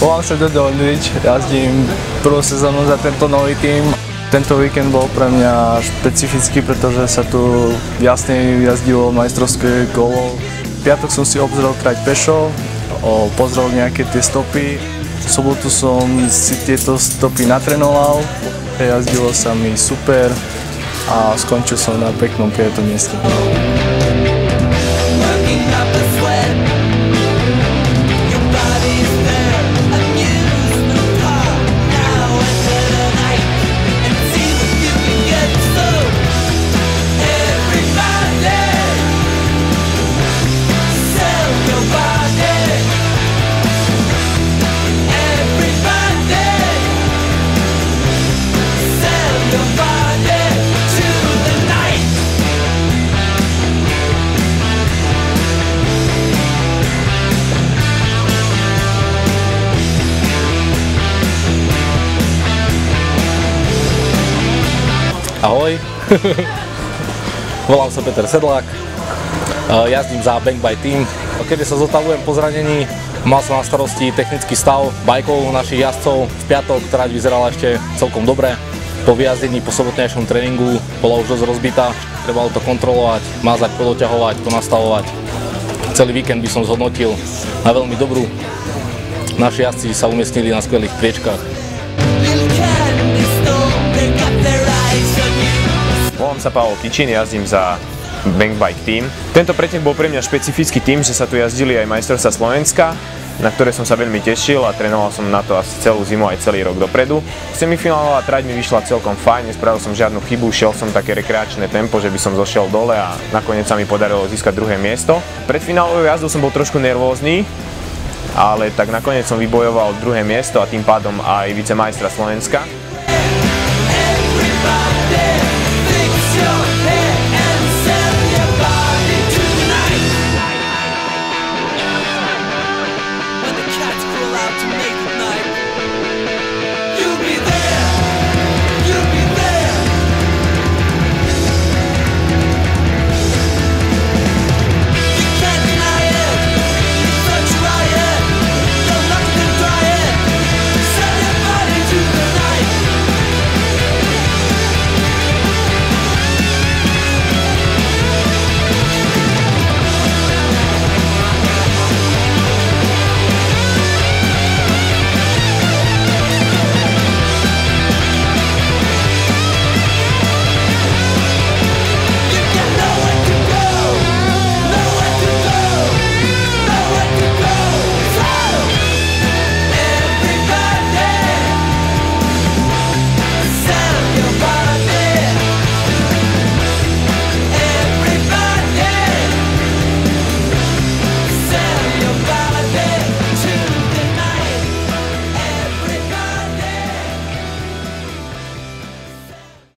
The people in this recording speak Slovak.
Volám sa Dodo Ondrič, jazdím prvú sezónu za tento nový tím. Tento víkend bol pre mňa špecifický, pretože sa tu jasne jazdilo majstrovské kolo. V piatok som si obzrel trať pešo, pozrel nejaké tie stopy. V sobotu som si tieto stopy natrénoval, jazdilo sa mi super a skončil som na peknom 5. mieste. Ahoj, volám sa Peter Sedlák, jazdím za Bank by Team. Kedy sa zotavujem po zranení, mal som na starosti technický stav bajkov našich jazdcov. V piatok trať vyzerala ešte celkom dobre. Po vyjazdení po sobotnejšom tréningu bola už dosť rozbitá, trebalo to kontrolovať, mázať, podoťahovať, to nastavovať. Celý víkend by som zhodnotil na veľmi dobrú. Naši jazdci sa umiestnili na skvelých priečkách. Volám sa Pavol Kičín, jazdím za Bank Bike Team. Tento pretek bol pre mňa špecifický tým, že sa tu jazdili aj majstrovstvá Slovenska, na ktoré som sa veľmi tešil a trénoval som na to asi celú zimu aj celý rok dopredu. Semifinálová trať mi vyšla celkom fajn, nespravil som žiadnu chybu, šiel som také rekreačné tempo, že by som zošiel dole a nakoniec sa mi podarilo získať druhé miesto. Pred finálovou jazdou som bol trošku nervózny, ale tak nakoniec som vybojoval druhé miesto a tým pádom aj vicemajstra Slovenska.